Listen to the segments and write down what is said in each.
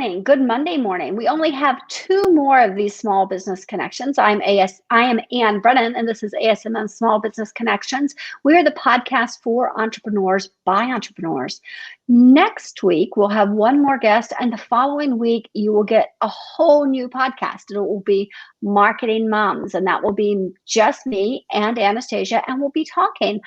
morning. Good Monday morning. We only have two more of these small business connections. I am Ann Brennan, and this is ASMM Small Business Connections. We are the podcast for entrepreneurs by entrepreneurs. Next week, we'll have one more guest, and the following week, you will get a whole new podcast. It will be Marketing Moms, and that will be just me and Anastasia, and we'll be talking.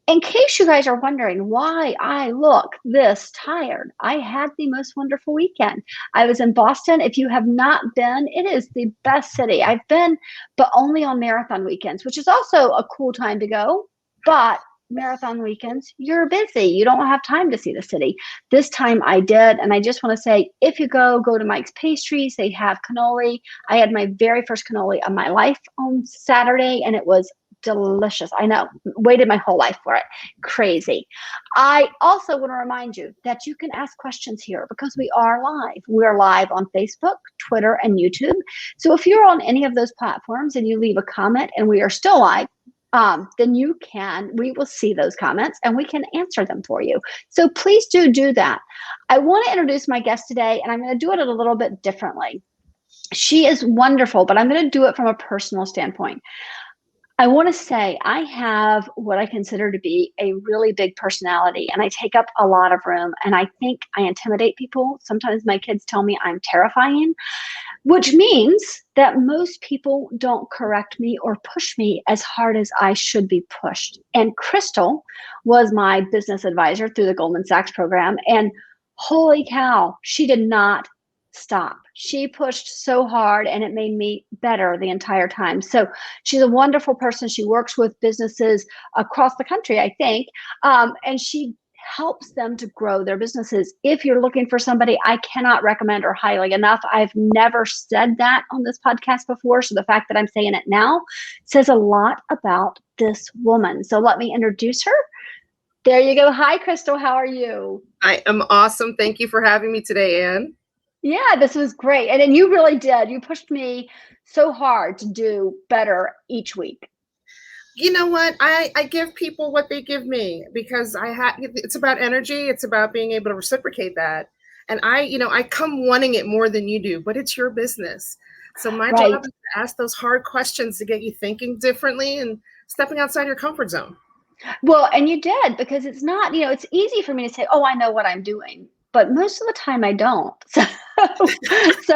In case you guys are wondering why I look this tired, I had the most wonderful weekend. I was in Boston. If you have not been, it is the best city. I've been, but only on marathon weekends, which is also a cool time to go. But marathon weekends, you're busy. You don't have time to see the city. This time I did. And I just want to say, if you go to Mike's Pastries. They have cannoli. I had my very first cannoli of my life on Saturday, and it was delicious. I know, waited my whole life for it. Crazy. I also want to remind you that you can ask questions here because we are live. We're live on Facebook, Twitter, and YouTube. So if you're on any of those platforms and you leave a comment and we are still live, then we will see those comments and we can answer them for you. So please do that. I want to introduce my guest today, and I'm going to do it a little bit differently. She is wonderful, but I'm going to do it from a personal standpoint. I want to say I have what I consider to be a really big personality, and I take up a lot of room, and I think I intimidate people. Sometimes my kids tell me I'm terrifying, which means that most people don't correct me or push me as hard as I should be pushed. And Cristel was my business advisor through the Goldman Sachs program, and holy cow, she did not stop. She pushed so hard, and it made me better the entire time. So she's a wonderful person. She works with businesses across the country, I think, and she helps them to grow their businesses. If you're looking for somebody, I cannot recommend her highly enough. I've never said that on this podcast before, so the fact that I'm saying it now says a lot about this woman. So let me introduce her. There you go. Hi, Cristel. How are you? I am awesome. Thank you for having me today, Ann. Yeah, this was great. And you really did. You pushed me so hard to do better each week. You know what? I give people what they give me because it's about energy. It's about being able to reciprocate that. And I come wanting it more than you do, but it's your business. So my job is to ask those hard questions to get you thinking differently and stepping outside your comfort zone. Well, and you did, because it's not, it's easy for me to say, oh, I know what I'm doing. But most of the time I don't. And let's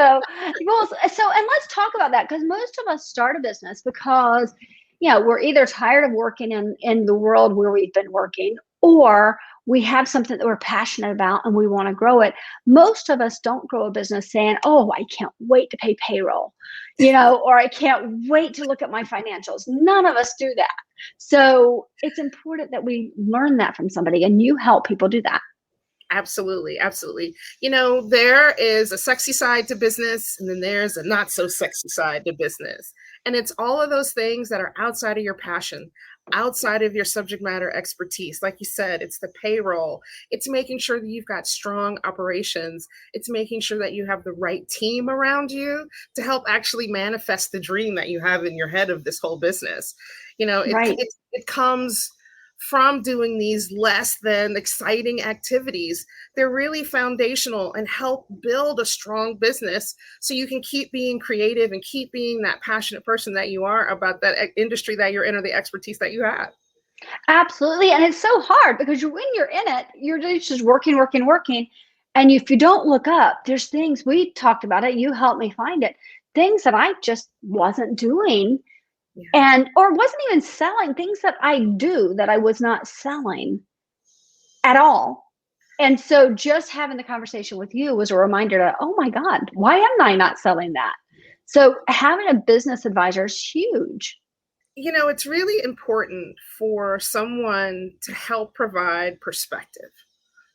talk about that, because most of us start a business because, we're either tired of working in the world where we've been working, or we have something that we're passionate about and we want to grow it. Most of us don't grow a business saying, oh, I can't wait to pay payroll, or I can't wait to look at my financials. None of us do that. So it's important that we learn that from somebody, and you help people do that. Absolutely. Absolutely. There is a sexy side to business, and then there's a not so sexy side to business. And it's all of those things that are outside of your passion, outside of your subject matter expertise. Like you said, it's the payroll. It's making sure that you've got strong operations. It's making sure that you have the right team around you to help actually manifest the dream that you have in your head of this whole business. It comes from doing these less than exciting activities. They're really foundational and help build a strong business so you can keep being creative and keep being that passionate person that you are about that industry that you're in or the expertise that you have. Absolutely. And it's so hard because when you're in it, you're just working. And if you don't look up, there's things, we talked about it, you helped me find it, things that I just wasn't doing. Yeah. Or wasn't even selling, things that I do that I was not selling at all. And so just having the conversation with you was a reminder that, oh my God, why am I not selling that? So having a business advisor is huge. It's really important for someone to help provide perspective,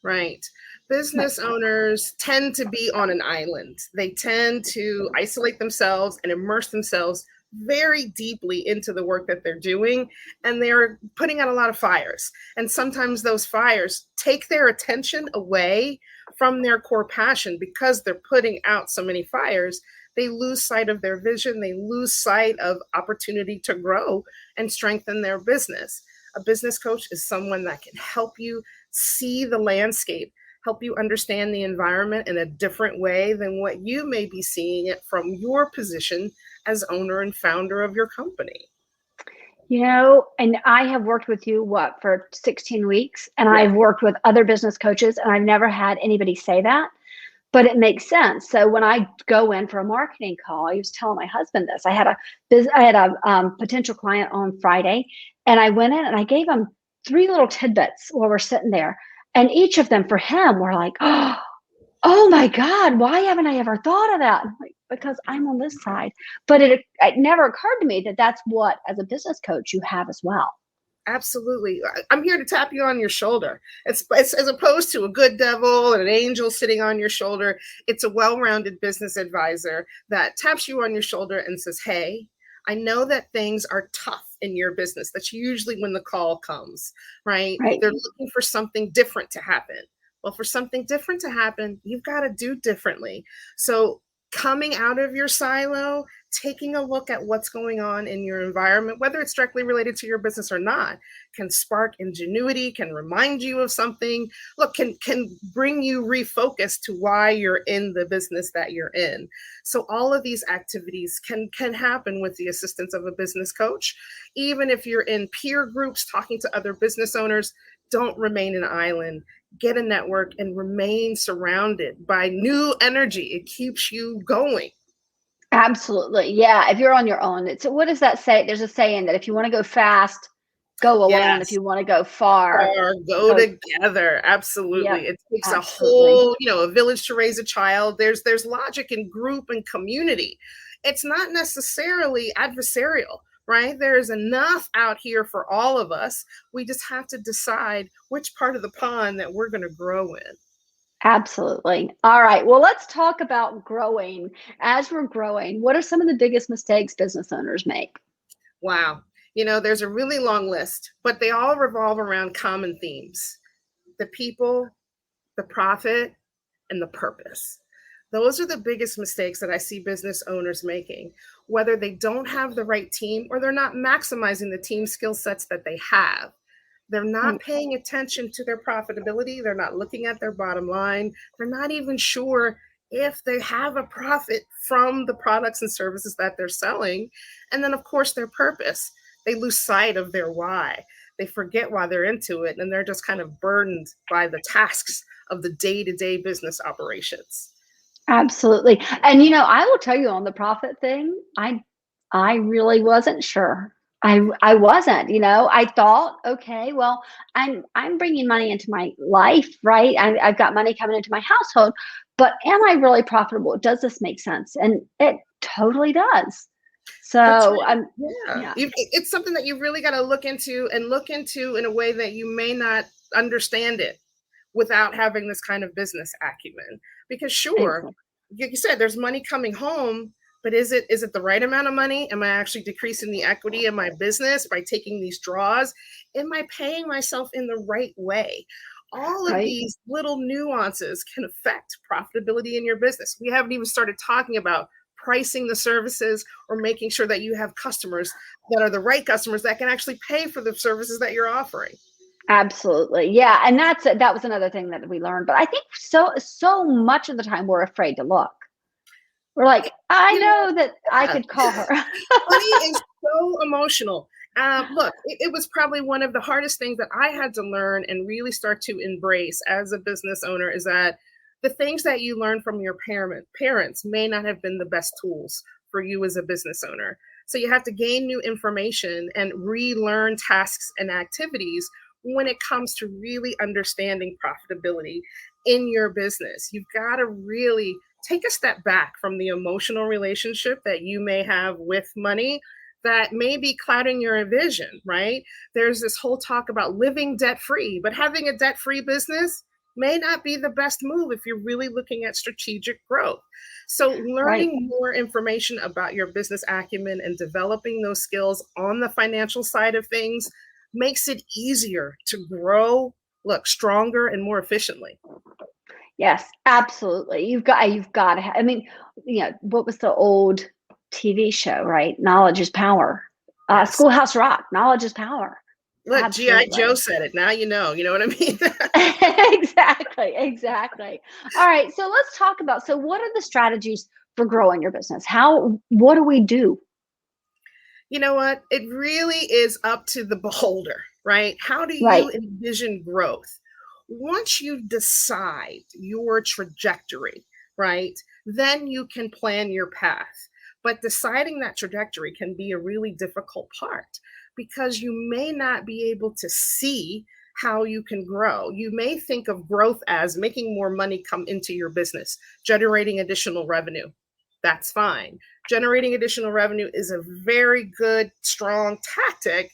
right? Business owners tend to be on an island. They tend to isolate themselves and immerse themselves very deeply into the work that they're doing, and they're putting out a lot of fires. And sometimes those fires take their attention away from their core passion. Because they're putting out so many fires, they lose sight of their vision. They lose sight of opportunity to grow and strengthen their business. A business coach is someone that can help you see the landscape, help you understand the environment in a different way than what you may be seeing it from your position as owner and founder of your company. And I have worked with you, for 16 weeks, and Yeah. I've worked with other business coaches, and I've never had anybody say that, but it makes sense. So when I go in for a marketing call, I was telling my husband this. I had a potential client on Friday, and I went in and I gave him 3 little tidbits while we're sitting there, and each of them for him were like, oh my God, why haven't I ever thought of that? I'm like, because I'm on this side. But it never occurred to me that that's what, as a business coach, you have as well. Absolutely. I'm here to tap you on your shoulder. It's as opposed to a good devil and an angel sitting on your shoulder. It's a well-rounded business advisor that taps you on your shoulder and says, hey, I know that things are tough in your business. That's usually when the call comes, right? Right. They're looking for something different to happen. Well, for something different to happen, you've got to do differently. So coming out of your silo, taking a look at what's going on in your environment, whether it's directly related to your business or not, can spark ingenuity, can remind you of something, can bring you refocus to why you're in the business that you're in. So all of these activities can happen with the assistance of a business coach. Even if you're in peer groups talking to other business owners, don't remain an island. Get a network and remain surrounded by new energy. It keeps you going. Absolutely. Yeah. If you're on your own, what does that say? There's a saying that if you want to go fast, go alone. If Yes. you want to go far, Or go together. Absolutely. Yep, It takes absolutely. a village to raise a child. There's logic in group and community. It's not necessarily adversarial, right? There is enough out here for all of us. We just have to decide which part of the pond that we're going to grow in. Absolutely. All right. Well, let's talk about growing. As we're growing, what are some of the biggest mistakes business owners make? Wow. There's a really long list, but they all revolve around common themes: the people, the profit, and the purpose. Those are the biggest mistakes that I see business owners making, whether they don't have the right team or they're not maximizing the team skill sets that they have. They're not paying attention to their profitability. They're not looking at their bottom line. They're not even sure if they have a profit from the products and services that they're selling. And then, of course, their purpose. They lose sight of their why. They forget why they're into it, and they're just kind of burdened by the tasks of the day-to-day business operations. Absolutely. And I will tell you on the profit thing, I really wasn't sure. I wasn't, I thought, okay, well, I'm bringing money into my life, right? I've got money coming into my household, but am I really profitable? Does this make sense? And it totally does. So Right. yeah, It's something that you really got to look into in a way that you may not understand it without having this kind of business acumen. Because sure, exactly. like you said, there's money coming home, but is it the right amount of money? Am I actually decreasing the equity in my business by taking these draws? Am I paying myself in the right way? All of Right. these little nuances can affect profitability in your business. We haven't even started talking about pricing the services or making sure that you have customers that are the right customers that can actually pay for the services that you're offering. Absolutely. Yeah. And that was another thing that we learned. But I think so much of the time we're afraid to look. We're like, I You know, know that I yeah. could call her. Money is so emotional. Look, it was probably one of the hardest things that I had to learn and really start to embrace as a business owner is that the things that you learn from your parents may not have been the best tools for you as a business owner. So you have to gain new information and relearn tasks and activities when it comes to really understanding profitability in your business. You've got to really take a step back from the emotional relationship that you may have with money that may be clouding your vision, right? There's this whole talk about living debt free, but having a debt free business may not be the best move if you're really looking at strategic growth. So, Right. learning more information about your business acumen and developing those skills on the financial side of things makes it easier to grow, look stronger and more efficiently. Yes, absolutely. You've got to I mean, what was the old TV show, right? Knowledge is power. Yes. Schoolhouse Rock, knowledge is power. Look, G.I. Joe Absolutely. said it. Now you know what I mean? Exactly. All right. So let's talk about, so what are the strategies for growing your business? What do we do? You know what? It really is up to the beholder, right? How do Right. you envision growth? Once you decide your trajectory, right, then you can plan your path. But deciding that trajectory can be a really difficult part because you may not be able to see how you can grow. You may think of growth as making more money come into your business, generating additional revenue. That's fine. Generating additional revenue is a very good, strong tactic,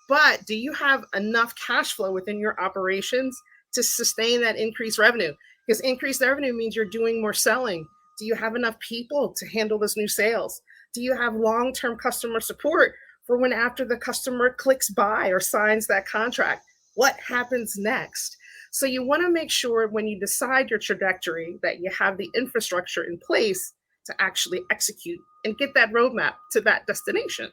but do you have enough cash flow within your operations to sustain that increased revenue? Because increased revenue means you're doing more selling. Do you have enough people to handle those new sales? Do you have long-term customer support for when after the customer clicks buy or signs that contract? What happens next? So you want to make sure when you decide your trajectory that you have the infrastructure in place to actually execute and get that roadmap to that destination.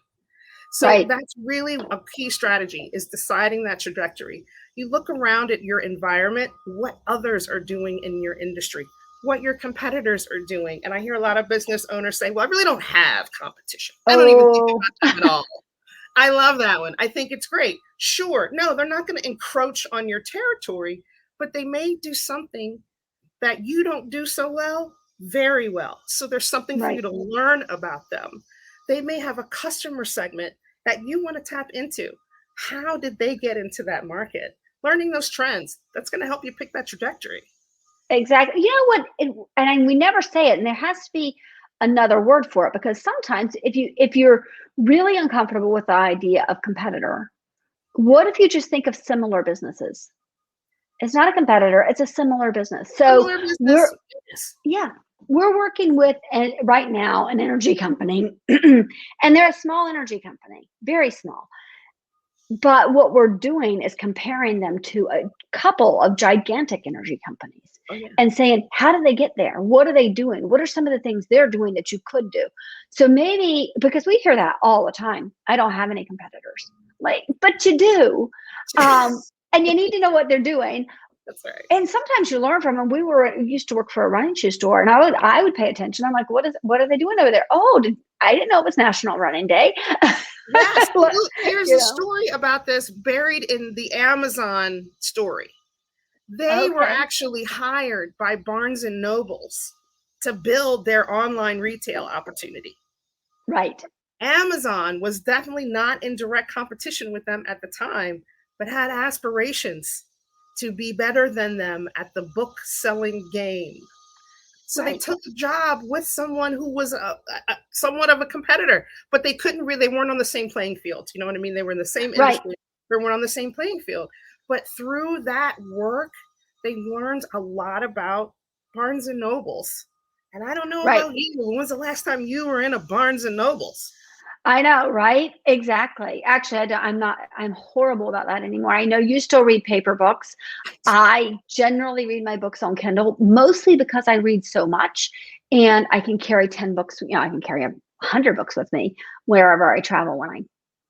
So Right. that's really a key strategy, is deciding that trajectory. You look around at your environment, what others are doing in your industry, what your competitors are doing. And I hear a lot of business owners say, well, I really don't have competition. I don't even think Oh, about them at all. I love that one. I think it's great. Sure. No, they're not going to encroach on your territory, but they may do something that you don't do so well, very well. So there's something for you right. to learn about them. They may have a customer segment that you want to tap into. How did they get into that market? Learning those trends, that's going to help you pick that trajectory. Exactly. You know what? We never say it, and there has to be another word for it, because sometimes if you're really uncomfortable with the idea of competitor, what if you just think of similar businesses? It's not a competitor; it's a similar business. So Similar we're business. Yes. yeah, we're working with right now an energy company, and they're a small energy company, very small. But what we're doing is comparing them to a couple of gigantic energy companies Oh, yeah. and saying, how did they get there? What are they doing? What are some of the things they're doing that you could do? So maybe, because we hear that all the time, I don't have any competitors. Like, but you do. And you need to know what they're doing. That's right. And sometimes you learn from them. Used to work for a running shoe store, and I would pay attention. I'm like, what are they doing over there? Oh, I didn't know it was National Running Day. Yes. Look, here's You a know, story about this buried in the Amazon story. They were okay. actually hired by Barnes and Nobles to build their online retail opportunity. Right. Amazon was definitely not in direct competition with them at the time, but had aspirations to be better than them at the book selling game. So they Right. took a job with someone who was somewhat of a competitor, but they couldn't really, they weren't on the same playing field. You know what I mean? They were in the same Right. industry, they weren't on the same playing field. But through that work, they learned a lot about Barnes and Nobles. And I don't know Right. about you. When was the last time you were in a Barnes and Nobles? I know, right? Exactly. Actually, I'm horrible about that anymore. I know you still read paper books. I generally read my books on Kindle, mostly because I read so much and I can carry 10 books. I can carry 100 books with me wherever I travel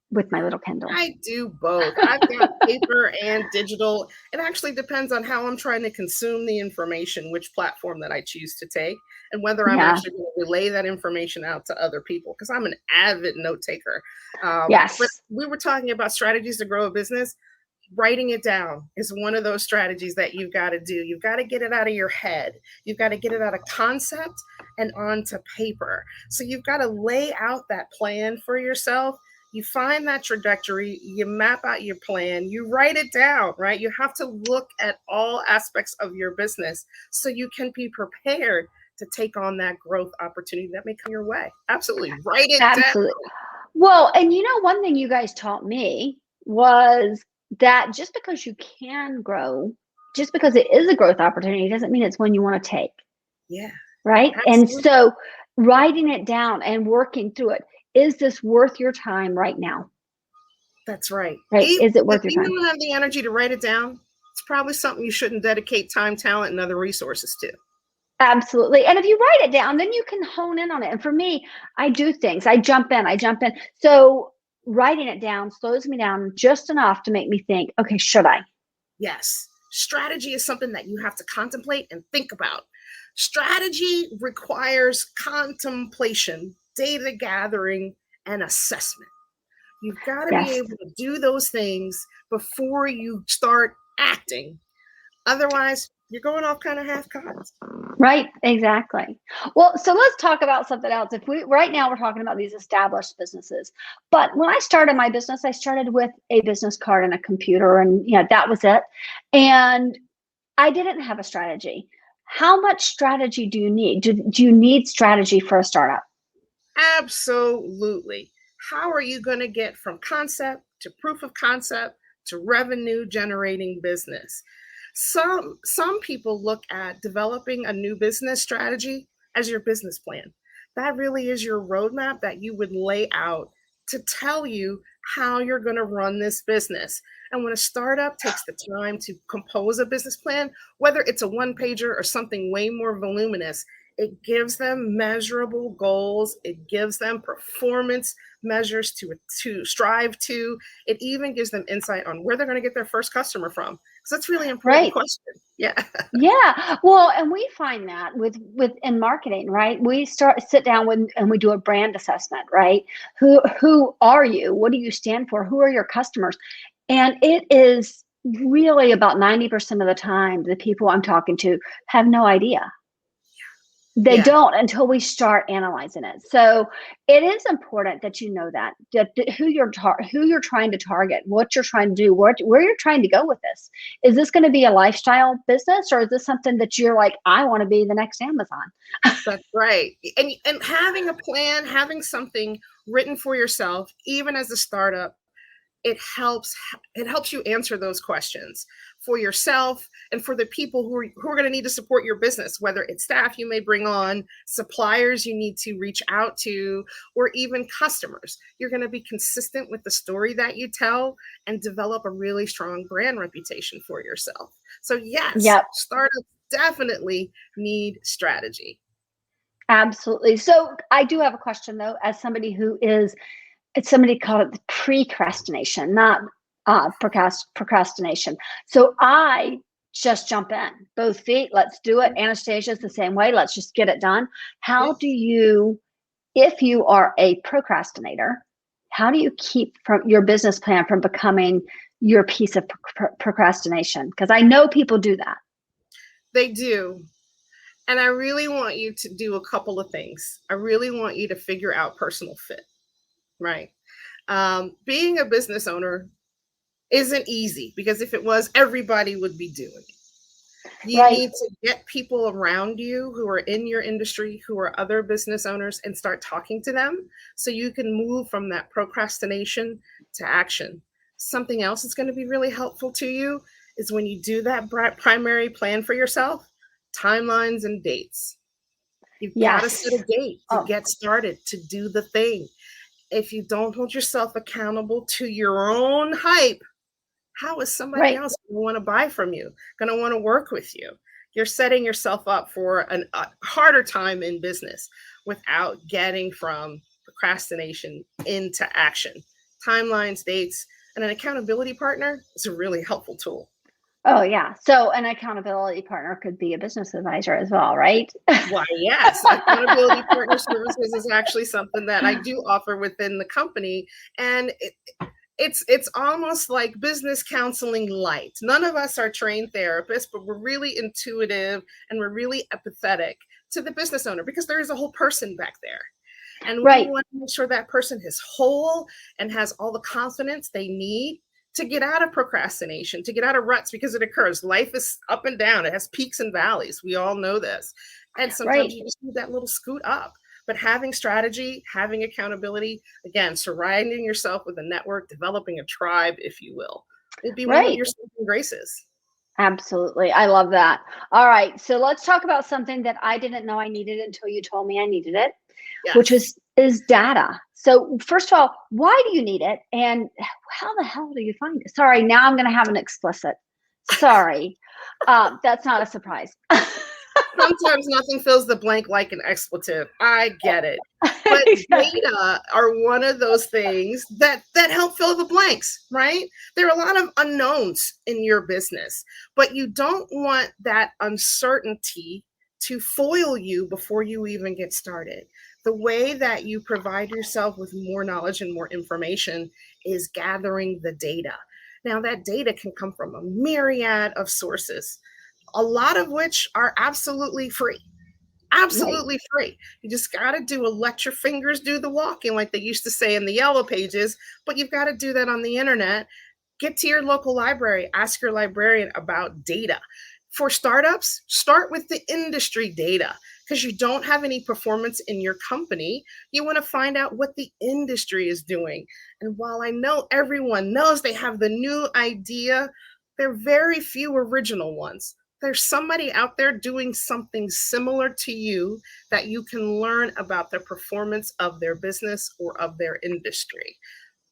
with my little Kindle. I do both. I've got paper and digital. It actually depends on how I'm trying to consume the information, which platform that I choose to take, and whether I'm Yeah. actually going to relay that information out to other people, because I'm an avid note taker. But Yes. we were talking about strategies to grow a business. Writing it down is one of those strategies that you've got to do. You've got to get it out of your head. You've got to get it out of concept and onto paper. So you've got to lay out that plan for yourself. You find that trajectory, you map out your plan, you write it down, right? You have to look at all aspects of your business so you can be prepared to take on that growth opportunity that may come your way. Absolutely. Write it down. Absolutely. Well, and one thing you guys taught me was that just because you can grow, just because it is a growth opportunity, doesn't mean it's one you want to take. Yeah, Right. And absolutely. so writing it down and working through it, is this worth your time right now? That's right. Right. Even Is it if worth your you time? don't have the energy to write it down, it's probably something you shouldn't dedicate time, talent, and other resources to. Absolutely. And if you write it down, then you can hone in on it. And for me, I do things. I jump in. So writing it down slows me down just enough to make me think, okay, should I? Yes. Strategy is something that you have to contemplate and think about. Strategy requires contemplation, data gathering, and assessment. You've got to be Yes. able to do those things before you start acting. Otherwise, you're going off kind of half-cocked. Right, exactly. Well, so let's talk about something else. If we right now we're talking about these established businesses, but when I started my business, I started with a business card and a computer, and that was it. And I didn't have a strategy. How much strategy do you need? Do you need strategy for a startup? Absolutely. How are you going to get from concept to proof of concept to revenue generating business? Some people look at developing a new business strategy as your business plan. That really is your roadmap that you would lay out to tell you how you're going to run this business. And when a startup takes the time to compose a business plan, whether it's a one pager or something way more voluminous, it gives them measurable goals. It gives them performance measures to strive to. It even gives them insight on where they're going to get their first customer from. Because that's really important Right. question. Yeah. Yeah. Well, and we find that with in marketing, right? We sit down and we do a brand assessment, right? Who are you? What do you stand for? Who are your customers? And it is really about 90% of the time the people I'm talking to have no idea. They Yeah. don't until we start analyzing it. So it is important that you know that who you're trying to target, what you're trying to do, where you're trying to go with this. Is this going to be a lifestyle business, or is this something that you're like, I want to be the next Amazon? That's right. And having a plan, having something written for yourself, even as a startup, it helps you answer those questions for yourself and for the people who are going to need to support your business, whether it's staff you may bring on, suppliers you need to reach out to, or even customers. You're going to be consistent with the story that you tell and develop a really strong brand reputation for yourself. So yes, Yep. startups definitely need strategy. Absolutely. So I do have a question though, as somebody who is, somebody called it precrastination, not procrastination. So I just jump in, both feet. Let's do it. Anastasia's the same way. Let's just get it done. How do you, if you are a procrastinator, how do you keep from your business plan from becoming your piece of procrastination? Because I know people do that. They do. And I really want you to do a couple of things. I really want you to figure out personal fit, right? Being a business owner isn't easy, because if it was, everybody would be doing it. You need to get people around you who are in your industry, who are other business owners, and start talking to them so you can move from that procrastination to action. Something else that's going to be really helpful to you is when you do that primary plan for yourself, timelines and dates. You've got to set a date to get started, to do the thing. If you don't hold yourself accountable to your own hype, how is somebody else going to want to buy from you, going to want to work with you? You're setting yourself up for a harder time in business without getting from procrastination into action. Timelines, dates, and an accountability partner is a really helpful tool. Oh, yeah. So an accountability partner could be a business advisor as well, right? Why, yes. Accountability partner services is actually something that I do offer within the company. And it's almost like business counseling light. None of us are trained therapists, but we're really intuitive and we're really empathetic to the business owner, because there is a whole person back there. And we want to make sure that person is whole and has all the confidence they need to get out of procrastination, to get out of ruts, because it occurs. Life is up and down. It has peaks and valleys. We all know this. And sometimes you just need that little scoot up. But having strategy, having accountability, again, surrounding yourself with a network, developing a tribe, if you will be one of your saving graces. Absolutely. I love that. All right. So let's talk about something that I didn't know I needed until you told me I needed it, which is data. So first of all, why do you need it? And how the hell do you find it? Sorry, now I'm going to have an explicit. Sorry. That's not a surprise. Sometimes nothing fills the blank like an expletive. I get it. But Exactly. data are one of those things that help fill the blanks, right? There are a lot of unknowns in your business, but you don't want that uncertainty to foil you before you even get started. The way that you provide yourself with more knowledge and more information is gathering the data. Now, that data can come from a myriad of sources, a lot of which are absolutely free. Right. Absolutely free. You just got to let your fingers do the walking, like they used to say in the yellow pages, but you've got to do that on the internet. Get to your local library, ask your librarian about data. For startups, start with the industry data because you don't have any performance in your company. You want to find out what the industry is doing. And while I know everyone knows they have the new idea, there are very few original ones. There's somebody out there doing something similar to you that you can learn about the performance of their business or of their industry.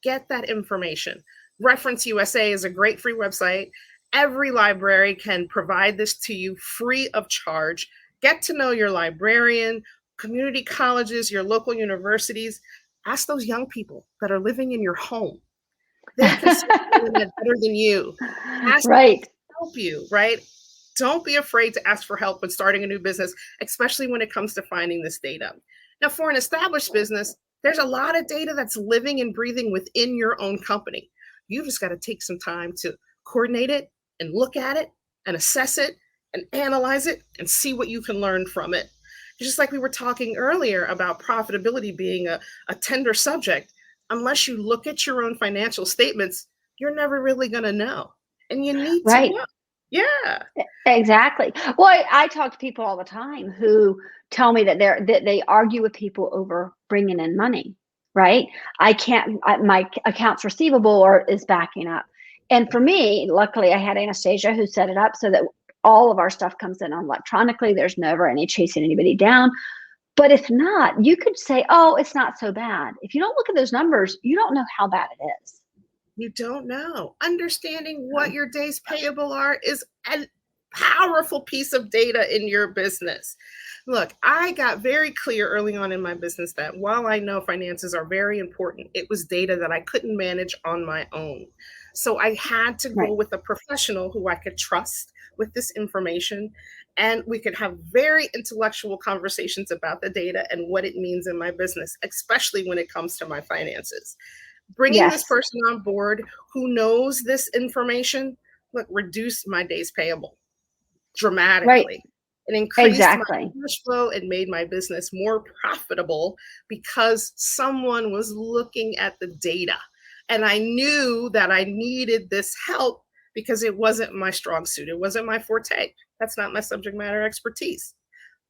Get that information. Reference USA is a great free website. Every library can provide this to you free of charge. Get to know your librarian, community colleges, your local universities. Ask those young people that are living in your home. They can see the internet better than you. Ask them Right. to help you, right? Don't be afraid to ask for help when starting a new business, especially when it comes to finding this data. Now, for an established business, there's a lot of data that's living and breathing within your own company. You just got to take some time to coordinate it and look at it and assess it and analyze it and see what you can learn from it. Just like we were talking earlier about profitability being a tender subject, unless you look at your own financial statements, you're never really going to know. And you need to Right. know. Yeah. Exactly. Well, I talk to people all the time who tell me that they argue with people over bringing in money, right? I can't, my accounts receivable is backing up. And for me, luckily I had Anastasia who set it up so that all of our stuff comes in electronically. There's never any chasing anybody down. But if not, you could say, oh, it's not so bad. If you don't look at those numbers, you don't know how bad it is. You don't know. Understanding what your days payable are is a powerful piece of data in your business. Look, I got very clear early on in my business that while I know finances are very important, it was data that I couldn't manage on my own. So I had to go Right. with a professional who I could trust with this information. And we could have very intellectual conversations about the data and what it means in my business, especially when it comes to my finances. Bringing this Yes. person on board who knows this information, look, reduced my days payable Right. dramatically. It increased my Exactly. cash flow. It made my business more profitable because someone was looking at the data. And I knew that I needed this help because it wasn't my strong suit. It wasn't my forte. That's not my subject matter expertise.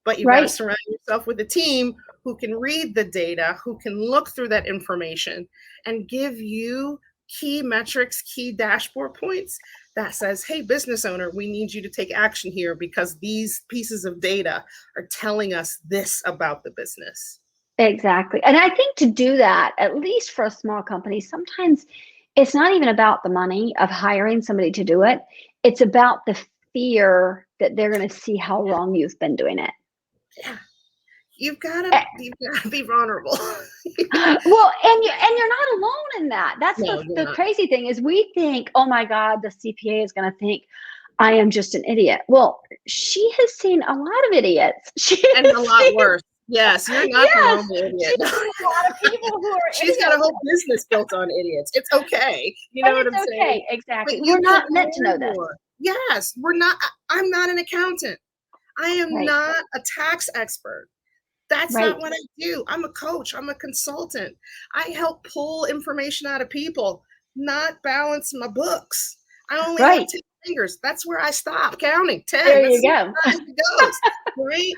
But you've got to Right. surround yourself with a team who can read the data, who can look through that information and give you key metrics, key dashboard points that says, hey, business owner, we need you to take action here because these pieces of data are telling us this about the business. Exactly. And I think to do that, at least for a small company, sometimes it's not even about the money of hiring somebody to do it. It's about the fear that they're going to see how wrong you've been doing it. Yeah. You've got to be vulnerable. Well, and you're not alone in that. That's No, you're the not. crazy thing is we think, oh my God, the CPA is going to think I am just an idiot. Well, she has seen a lot of idiots. She And a has lot seen, worse. Yes, you're not the yes, only she's idiot. seen a lot of people who are She's got a idiots. whole business built on idiots. It's okay. You And know what it's I'm saying? okay. But Exactly. We're you can not meant to know learn this. more. Yes, we're not. I'm not an accountant. I am Right. not a tax expert. That's not Right. what I do. I'm a coach. I'm a consultant. I help pull information out of people, not balance my books. I only have Right. 10 fingers. That's where I stop counting. 10. There you That's as go. far as it goes. Right?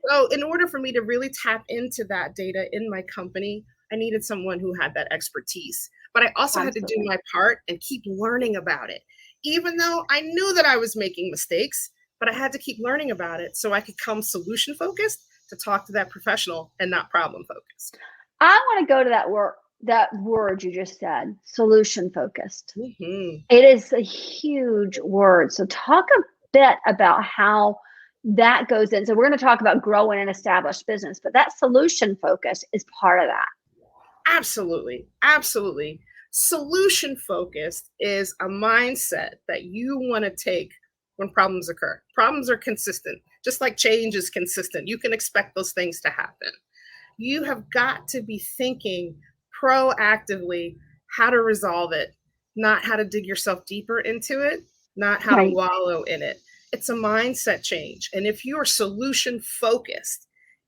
So, in order for me to really tap into that data in my company, I needed someone who had that expertise. But I also had to do Absolutely. my part and keep learning about it. Even though I knew that I was making mistakes, but I had to keep learning about it so I could come solution focused to talk to that professional and not problem focused. I want to go to that word you just said, solution focused. Mm-hmm. It is a huge word. So talk a bit about how that goes in. So we're going to talk about growing an established business, but that solution focus is part of that. Absolutely. Absolutely. Solution focused is a mindset that you want to take when problems occur. Problems are consistent, just like change is consistent. You can expect those things to happen. You have got to be thinking proactively how to resolve it, not how to dig yourself deeper into it, not how to Right. wallow in it. It's a mindset change. And if you are solution focused,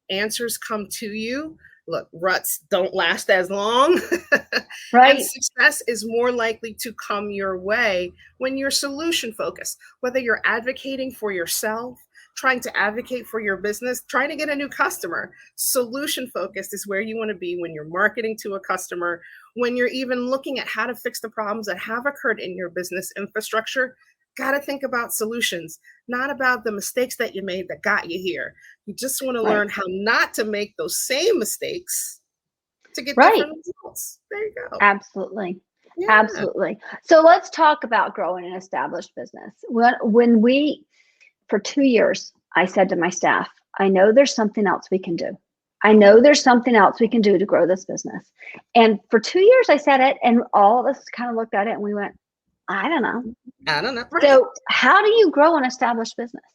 answers come to you. Look, ruts don't last as long. And Right. success is more likely to come your way when you're solution focused, whether you're advocating for yourself, trying to advocate for your business, trying to get a new customer. Solution focused is where you want to be when you're marketing to a customer, when you're even looking at how to fix the problems that have occurred in your business infrastructure. Got to think about solutions, not about the mistakes that you made that got you here. You just want to Right. learn how not to make those same mistakes to get Right. different results. There you go. Absolutely. Yeah. Absolutely. So let's talk about growing an established business. When we, for 2 years, I said to my staff, I know there's something else we can do. I know there's something else we can do to grow this business. And for 2 years, I said it, and all of us kind of looked at it and we went, I don't know. I don't know. Right. So how do you grow an established business?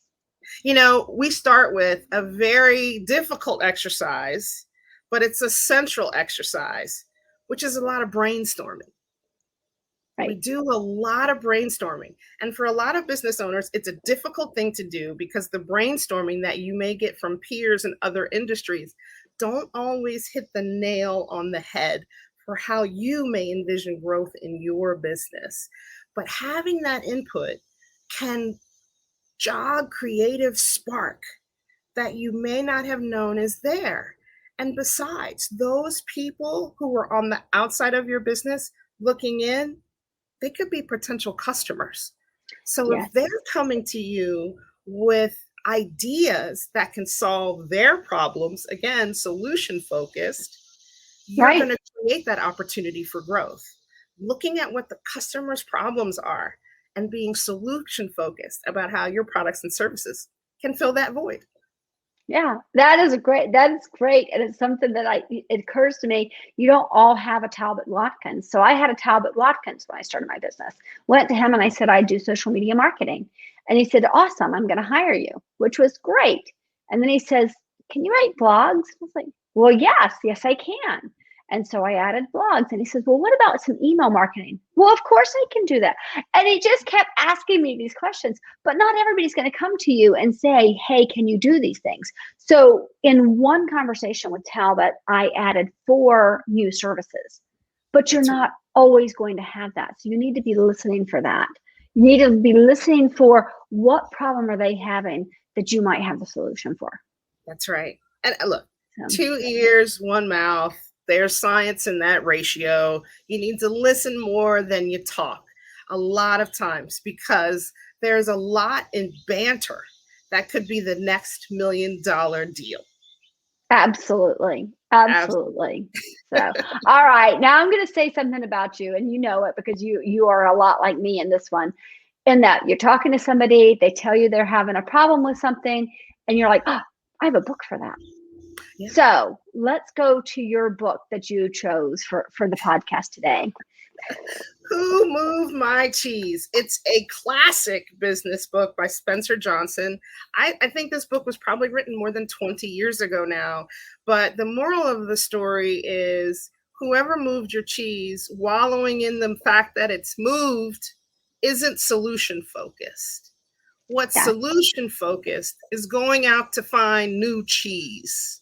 You know, we start with a very difficult exercise, but it's a central exercise, which is a lot of brainstorming. Right. We do a lot of brainstorming. And for a lot of business owners, it's a difficult thing to do because the brainstorming that you may get from peers in other industries don't always hit the nail on the head for how you may envision growth in your business. But having that input can jog creative spark that you may not have known is there. And besides, those people who are on the outside of your business looking in, they could be potential customers. So Yes. if they're coming to you with ideas that can solve their problems, again, solution focused, you're Right. going to create that opportunity for growth. Looking at what the customer's problems are and being solution focused about how your products and services can fill that void. Yeah, that is great. And it's something that it occurs to me, you don't all have a Talbot Watkins. So I had a Talbot Watkins when I started my business. Went to him and I said, I do social media marketing. And he said, awesome, I'm going to hire you, which was great. And then he says, can you write blogs? I was like, well, yes, I can. And so I added blogs, and he says, well, what about some email marketing? Well, of course I can do that. And he just kept asking me these questions, but not everybody's going to come to you and say, hey, can you do these things? So in one conversation with Talbot, I added 4 new services, but you're not always going to have that. So you need to be listening for that. You need to be listening for what problem are they having that you might have the solution for. That's right. And look, 2 ears, 1 mouth. There's science in that ratio. You need to listen more than you talk a lot of times because there's a lot in banter that could be the next $1 million deal. Absolutely. So, all right. Now I'm going to say something about you, and you know it because you are a lot like me in this one, in that you're talking to somebody, they tell you they're having a problem with something, and you're like, oh, I have a book for that. Yeah. So let's go to your book that you chose for the podcast today. Who Moved My Cheese? It's a classic business book by Spencer Johnson. I think this book was probably written more than 20 years ago now. But the moral of the story is whoever moved your cheese, wallowing in the fact that it's moved, isn't solution focused. What's solution focused is going out to find new cheese.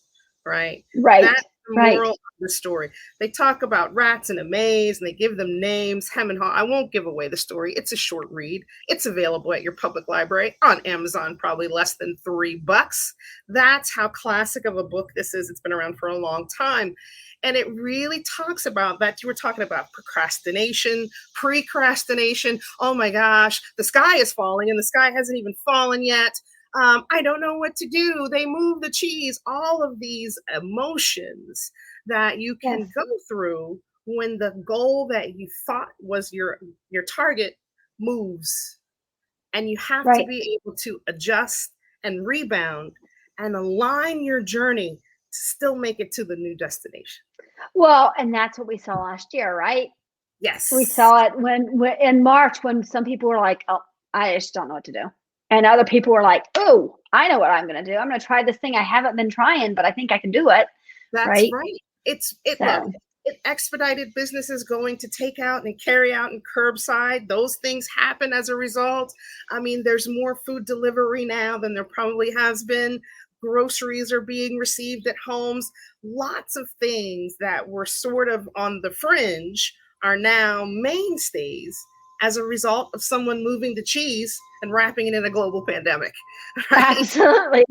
Right. That's the moral of the story. They talk about rats in a maze and they give them names, hem and haw. I won't give away the story. It's a short read. It's available at your public library on Amazon, probably less than $3. That's how classic of a book this is. It's been around for a long time. And it really talks about that. You were talking about procrastination, precrastination. Oh my gosh, the sky is falling and the sky hasn't even fallen yet. I don't know what to do. They move the cheese. All of these emotions that you can go through when the goal that you thought was your target moves. And you have to be able to adjust and rebound and align your journey to still make it to the new destination. Well, and that's what we saw last year, right? Yes. We saw it when in March, when some people were like, oh, I just don't know what to do. And other people were like, oh, I know what I'm going to do. I'm going to try this thing I haven't been trying, but I think I can do it. That's right. Look, it expedited businesses going to take out and carry out and curbside. Those things happen as a result. I mean, there's more food delivery now than there probably has been. Groceries are being received at homes. Lots of things that were sort of on the fringe are now mainstays as a result of someone moving the cheese and wrapping it in a global pandemic. Right? Absolutely.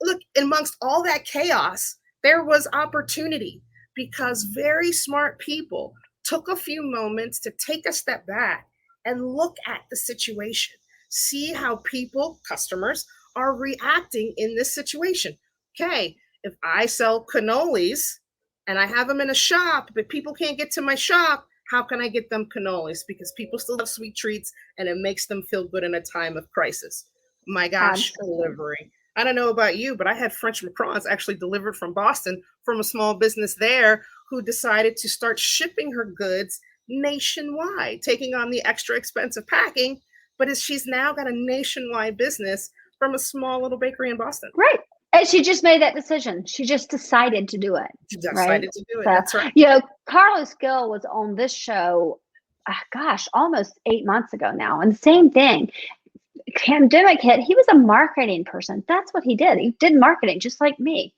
Look, amongst all that chaos, there was opportunity because very smart people took a few moments to take a step back and look at the situation, see how people, customers, are reacting in this situation. Okay, if I sell cannolis and I have them in a shop, but people can't get to my shop, how can I get them cannolis? Because people still have sweet treats and it makes them feel good in a time of crisis. My gosh, delivery. I don't know about you, but I had French macarons actually delivered from Boston from a small business there who decided to start shipping her goods nationwide, taking on the extra expense of packing, but she's now got a nationwide business from a small little bakery in Boston. Right. And she just made that decision. She just decided to do it. She decided to do it. So, that's right. You know, Carlos Gill was on this show, almost 8 months ago now. And the same thing. Pandemic hit. He was a marketing person. That's what he did. He did marketing just like me.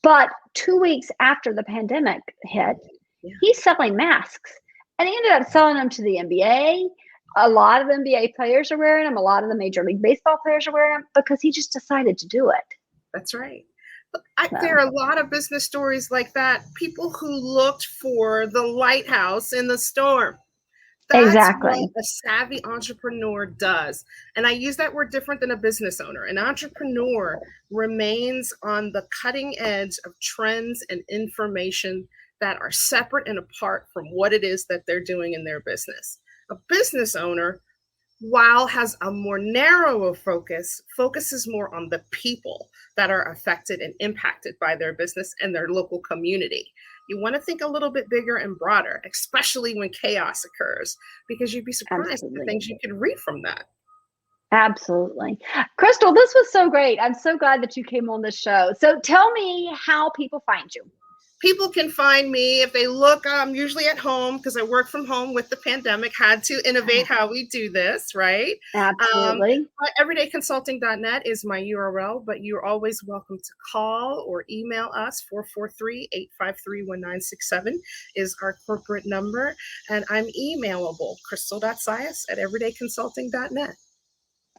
But 2 weeks after the pandemic hit, he's selling masks. And he ended up selling them to the NBA. A lot of NBA players are wearing them. A lot of the Major League Baseball players are wearing them because he just decided to do it. That's right. There are a lot of business stories like that. People who looked for the lighthouse in the storm. That's what a savvy entrepreneur does. And I use that word different than a business owner. An entrepreneur remains on the cutting edge of trends and information that are separate and apart from what it is that they're doing in their business. A business owner, while has a more narrow focus, focuses more on the people that are affected and impacted by their business and their local community. You want to think a little bit bigger and broader, especially when chaos occurs, because you'd be surprised at the things you can read from that. Absolutely. Cristel, this was so great. I'm so glad that you came on the show. So tell me how people find you. People can find me if they look. I'm usually at home because I work from home with the pandemic. Had to innovate how we do this, right? Absolutely. Everydayconsulting.net is my URL, but you're always welcome to call or email us. 443-853-1967 is our corporate number. And I'm emailable, cristel.sias@everydayconsulting.net.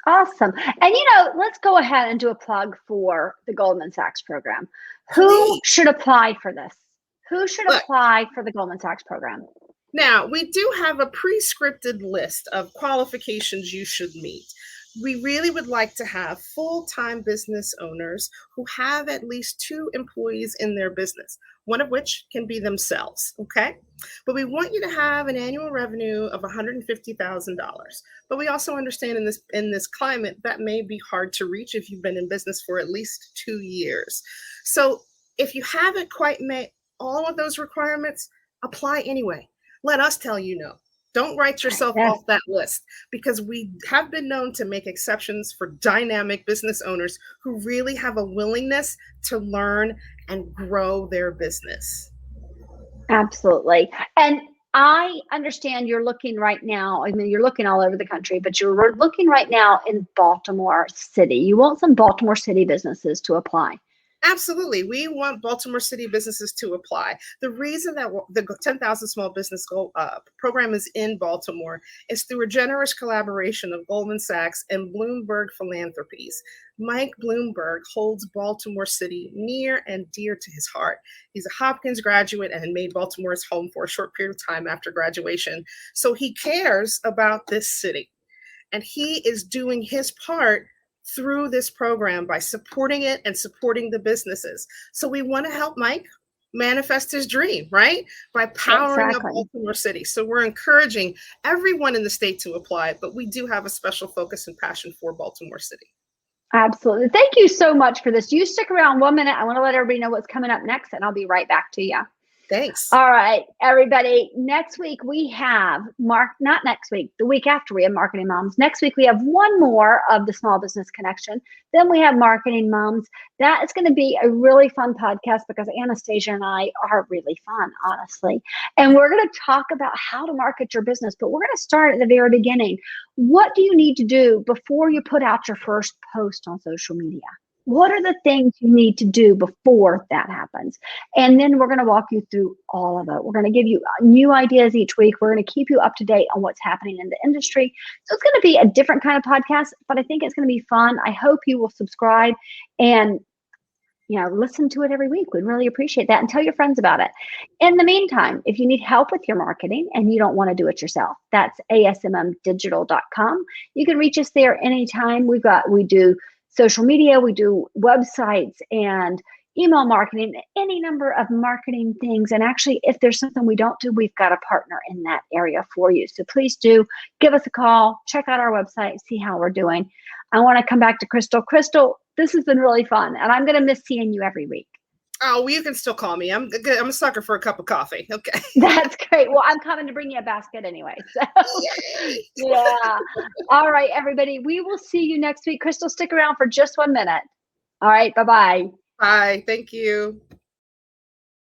Awesome. And, you know, let's go ahead and do a plug for the Goldman Sachs program. Who should apply for this? Who should apply for the Goldman Sachs program? Now, we do have a pre-scripted list of qualifications you should meet. We really would like to have full-time business owners who have at least 2 employees in their business, one of which can be themselves, okay? But we want you to have an annual revenue of $150,000. But we also understand in this climate that may be hard to reach if you've been in business for at least 2 years. So if you haven't quite met all of those requirements, apply anyway. Let us tell you no. Don't write yourself off that list, because we have been known to make exceptions for dynamic business owners who really have a willingness to learn and grow their business. Absolutely. And I understand you're looking right now. I mean, you're looking all over the country, but you're looking right now in Baltimore City. You want some Baltimore City businesses to apply. Absolutely. We want Baltimore City businesses to apply. The reason that the 10,000 Small Business program is in Baltimore is through a generous collaboration of Goldman Sachs and Bloomberg Philanthropies. Mike Bloomberg holds Baltimore City near and dear to his heart. He's a Hopkins graduate and made Baltimore his home for a short period of time after graduation. So he cares about this city, and he is doing his part through this program by supporting it and supporting the businesses. So we want to help Mike manifest his dream, right? By powering up Baltimore City. So we're encouraging everyone in the state to apply, but we do have a special focus and passion for Baltimore City. Absolutely. Thank you so much for this. You stick around 1 minute. I want to let everybody know what's coming up next, and I'll be right back to you. Thanks. All right, everybody. Next week we have not next week, the week after we have Marketing Moms. Next week we have one more of the Small Business Connection. Then we have Marketing Moms. That is going to be a really fun podcast because Anastasia and I are really fun, honestly. And we're going to talk about how to market your business, but we're going to start at the very beginning. What do you need to do before you put out your first post on social media? What are the things you need to do before that happens? And then we're going to walk you through all of it. We're going to give you new ideas each week. We're going to keep you up to date on what's happening in the industry. So it's going to be a different kind of podcast, but I think it's going to be fun. I hope you will subscribe and listen to it every week. We'd really appreciate that, and tell your friends about it. In the meantime, if you need help with your marketing and you don't want to do it yourself, that's asmmdigital.com. You can reach us there anytime. We do social media, we do websites and email marketing, any number of marketing things. And actually, if there's something we don't do, we've got a partner in that area for you. So please do give us a call, check out our website, see how we're doing. I want to come back to Cristel. Cristel, this has been really fun, and I'm going to miss seeing you every week. Oh, well, you can still call me. I'm a sucker for a cup of coffee. Okay. That's great. Well, I'm coming to bring you a basket anyway. So, yeah. All right, everybody. We will see you next week. Cristel, stick around for just 1 minute. All right. Bye-bye. Bye. Thank you.